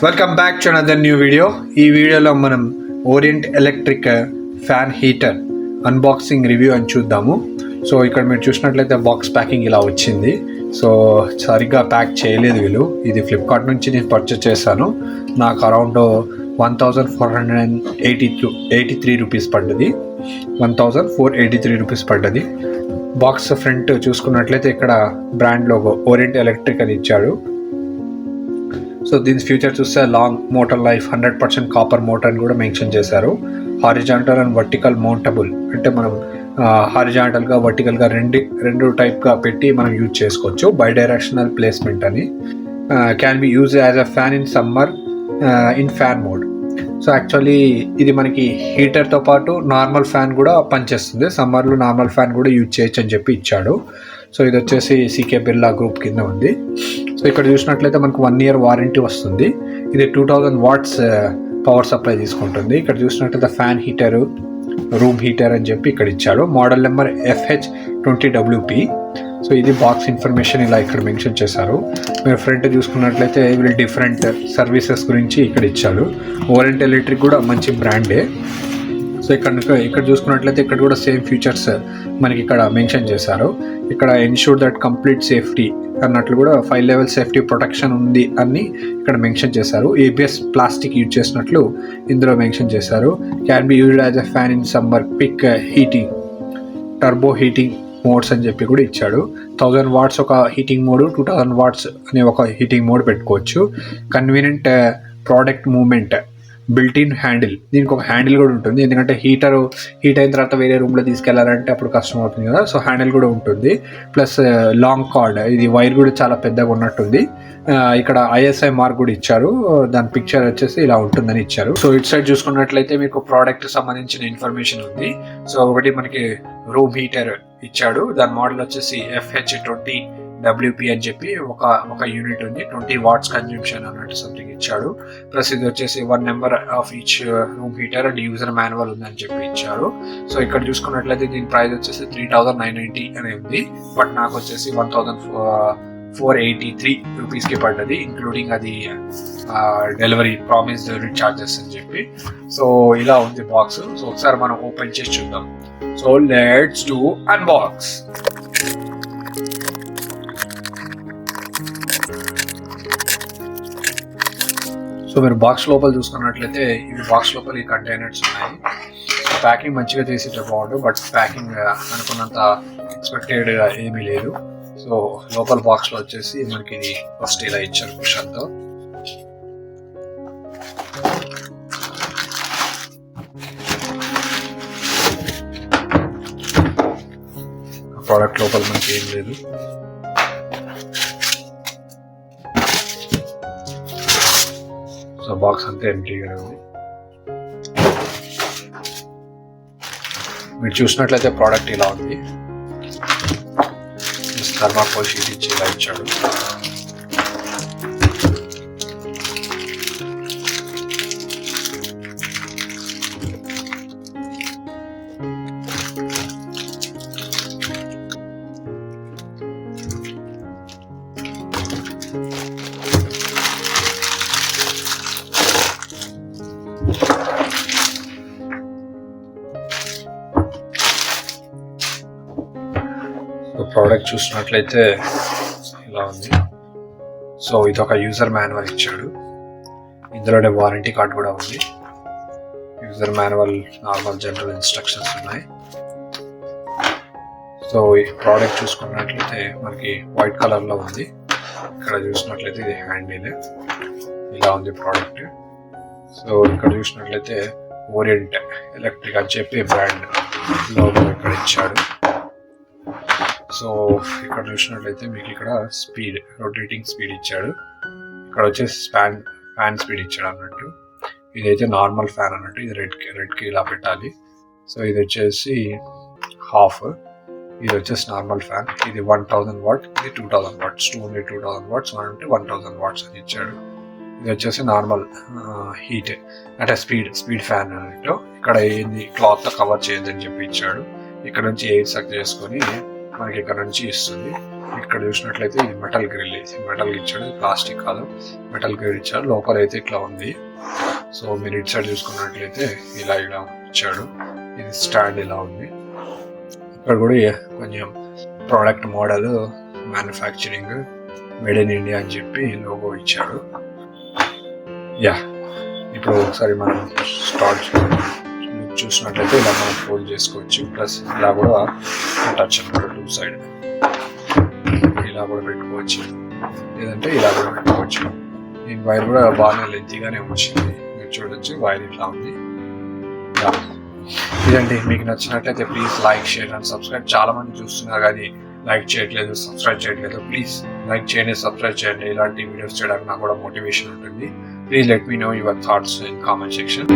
Welcome back to another new video. ఈ వీడియోలో మనం orient electric fan heater unboxing review అని చూద్దాము. సో ఇక్కడ మీరు చూసినట్లయితే బాక్స్ ప్యాకింగ్ ఇలా వచ్చింది. సో సరిగ్గా ప్యాక్ చేయలేదు వీళ్ళు. ఇది ఫ్లిప్కార్ట్ నుంచి నేను పర్చేస్ చేశాను. నాకు అరౌండ్ 1483 రూపీస్ పడ్డది. 1483 రూపీస్ పడ్డది. బాక్స్ ఫ్రంట్ చూసుకున్నట్లయితే ఇక్కడ బ్రాండ్ లోగో ఓరియంట్ ఎలక్ట్రిక్ అని ఇచ్చాడు. సో దీని ఫ్యూచర్ చూస్తే long motor life, 100% copper motor అని కూడా మెన్షన్ చేశారు. హారిజాంటల్ అండ్ వర్టికల్ మౌంటబుల్, అంటే మనం హారిజాంటల్గా వర్టికల్గా రెండు టైప్గా పెట్టి మనం యూజ్ చేసుకోవచ్చు. బై డైరెక్షనల్ ప్లేస్మెంట్ అని. Can be use as a fan in summer in fan mode. So actually ఇది మనకి హీటర్తో పాటు నార్మల్ ఫ్యాన్ కూడా పనిచేస్తుంది. సమ్మర్లో నార్మల్ ఫ్యాన్ కూడా యూజ్ చేయొచ్చు అని చెప్పి ఇచ్చాడు. సో ఇది వచ్చేసి సీకే బిర్లా గ్రూప్ కింద ఉంది. సో ఇక్కడ చూసినట్లయితే మనకు 1 year వారంటీ వస్తుంది. ఇది 2000 watts పవర్ సప్లై తీసుకుంటుంది. ఇక్కడ చూసినట్లయితే ఫ్యాన్ హీటరు, రూమ్ హీటర్ అని చెప్పి ఇక్కడ ఇచ్చాడు. Model number FH20WP. సో ఇది బాక్స్ ఇన్ఫర్మేషన్ ఇలా ఇక్కడ మెన్షన్ చేశారు. మీరు ఫ్రంట్ చూసుకున్నట్లయితే వీళ్ళు డిఫరెంట్ సర్వీసెస్ గురించి ఇక్కడ ఇచ్చాడు. ఓరియంట్ ఎలక్ట్రిక్ కూడా మంచి బ్రాండే. సో ఇక్కడ చూసుకున్నట్లయితే ఇక్కడ కూడా సేమ్ ఫీచర్స్ మనకి ఇక్కడ మెన్షన్ చేశారు. ఇక్కడ ఎన్ష్యూర్ దట్ కంప్లీట్ సేఫ్టీ అన్నట్లు కూడా 5 level సేఫ్టీ ప్రొటెక్షన్ ఉంది అని ఇక్కడ మెన్షన్ చేశారు. ABS ప్లాస్టిక్ యూజ్ చేసినట్లు ఇందులో మెన్షన్ చేశారు. Can be used as a fan in summer, peak heating, turbo heating modes అని చెప్పి కూడా ఇచ్చాడు. 1000 watts ఒక హీటింగ్ మోడ్, 2000 watts అనే ఒక హీటింగ్ మోడ్ పెట్టుకోవచ్చు. Convenient product movement, built in handle. దీనికి ఒక హ్యాండిల్ కూడా ఉంటుంది, ఎందుకంటే హీట్ అయిన తర్వాత వేరే రూమ్లో తీసుకెళ్లారంటే అప్పుడు కష్టం అవుతుంది కదా. సో హ్యాండిల్ కూడా ఉంటుంది. ప్లస్ లాంగ్ కార్డ్, ఇది వైర్ కూడా చాలా పెద్దగా ఉన్నట్టుంది. ఇక్కడ ISI మార్క్ కూడా ఇచ్చారు. దాని పిక్చర్ వచ్చేసి ఇలా ఉంటుందని ఇచ్చారు. సో ఇటు సైడ్ చూసుకున్నట్లయితే మీకు ప్రోడక్ట్ సంబంధించిన ఇన్ఫర్మేషన్ ఉంది. సో ఒకటి మనకి రూమ్ హీటర్ ఇచ్చాడు. దాని మోడల్ వచ్చేసి FH20WP అని చెప్పి ఒక యూనిట్ ఉంది. 20 watts కన్జ్యూమ్షన్ అన్నట్టు సంథింగ్ ఇచ్చాడు. ప్లస్ ఇది వచ్చేసి 1 number of each room heater and user manual ఉందని చెప్పి ఇచ్చారు. సో ఇక్కడ చూసుకున్నట్లయితే దీని ప్రైస్ వచ్చేసి 3990 అని ఉంది. బట్ నాకు వచ్చేసి 1483 రూపీస్కి పడ్డది, ఇంక్లూడింగ్ అది డెలివరీ ప్రామిస్ డెలివరీ ఛార్జెస్ అని చెప్పి. సో ఇలా ఉంది బాక్స్. సో ఒకసారి మనం ఓపెన్ చేసి చూద్దాం. So let's do unbox. So మీరు బాక్స్ లోపల చూసుకున్నట్లయితే ఇవి బాక్స్ లోపల ఈ కంటైనర్స్ ఉన్నాయి. ప్యాకింగ్ మంచిగా చేసేటే బాగుండు, బట్ ప్యాకింగ్ అనుకున్నంత ఎక్స్పెక్టెడ్గా ఏమీ లేదు. సో లోపల బాక్స్లో వచ్చేసి మనకి ఇది ఫస్ట్ ఇలా ఇచ్చారు కుషన్తో. ప్రోడక్ట్ లోపల మనకి ఏం లేదు. సో బాక్స్ అంతా ఎంటీగా ఉంది. మీరు చూసినట్లయితే ప్రోడక్ట్ ఇలా ఉంది. థర్మాకోల్ షీట్ ఇచ్చి ఇలా ఇచ్చాడు. ప్రోడక్ట్ చూసినట్లయితే ఇలా ఉంది. సో ఇది ఒక యూజర్ మాన్యువల్ ఇచ్చాడు. ఇందులోనే వారంటీ కార్డ్ కూడా ఉంది. User manual, normal general instructions ఉన్నాయి. సో ఈ ప్రోడక్ట్ చూసుకున్నట్లయితే మనకి వైట్ కలర్లో ఉంది. ఇక్కడ చూసినట్లయితే ఇది హ్యాండిల్ ఇలా ఉంది ప్రోడక్ట్. సో ఇక్కడ చూసినట్లయితే ఓరియంట్ ఎలక్ట్రిక్ అని చెప్పి బ్రాండ్ లోగో ఇక్కడ ఇచ్చాడు. సో ఇక్కడ చూసినట్లయితే మీకు ఇక్కడ స్పీడ్, రొటేటింగ్ స్పీడ్ ఇచ్చాడు. ఇక్కడ వచ్చేసి ఫ్యాన్ స్పీడ్ ఇచ్చాడు అన్నట్టు. ఇదైతే నార్మల్ ఫ్యాన్ అన్నట్టు. ఇది రెడ్కి ఇలా పెట్టాలి. సో ఇది వచ్చేసి హాఫ్. ఇది వచ్చేసి నార్మల్ ఫ్యాన్. ఇది 1000 watt, ఇది 2000 watts. 2000 watts అంటే 1000 watts అని ఇచ్చాడు. ఇది వచ్చేసి నార్మల్ హీట్ అంటే స్పీడ్ ఫ్యాన్ అన్నట్టు. ఇక్కడ ఏంది క్లాత్ కవర్ చేయొద్దని చెప్పి ఇచ్చాడు. ఇక్కడ నుంచి ఎయిర్ సక్ చేసుకొని మనకి ఇక్కడ నుంచి ఇస్తుంది. ఇక్కడ చూసినట్లయితే ఇది మెటల్ గ్రిల్, మెటల్ ఇచ్చాడు, ప్లాస్టిక్ కాదు, మెటల్ గ్రిల్ ఇచ్చాడు. లోపల అయితే ఇట్లా ఉంది. సో మీరు ఇటు సైడ్ చూసుకున్నట్లయితే ఇలా ఇచ్చాడు. ఇది స్టాండ్ ఇలా ఉంది. ఇక్కడ కూడా కొంచెం product model, manufacturing, made in India అని చెప్పి లోగో ఇచ్చాడు. ఇప్పుడు ఒకసారి మనం స్టార్ట్ చూసినట్లయితే ఇలా మనం ఫోల్డ్ చేసుకోవచ్చు. ప్లస్ ఇలా కూడా టచ్ అనమాట, 2 సైడ్ ఇలా కూడా పెట్టుకోవచ్చు, లేదంటే ఇలా కూడా పెట్టుకోవచ్చు. ఈ వైర్ కూడా బాగానే లెంతీగానే వచ్చింది, మీరు చూడొచ్చు. వైర్ ఇట్లా ఉంది. ఇదండి, మీకు నచ్చినట్లయితే please like, share and subscribe. చాలా మంది చూస్తున్నారు కానీ లైక్ చేయట్లేదు, సబ్స్క్రైబ్ చేయట్లేదు. ప్లీజ్ లైక్ చేయండి, సబ్స్క్రైబ్ చేయండి. ఇలాంటి వీడియోస్ చేయడానికి నాకు కూడా మోటివేషన్ ఉంటుంది. Please let me know your thoughts in comment section.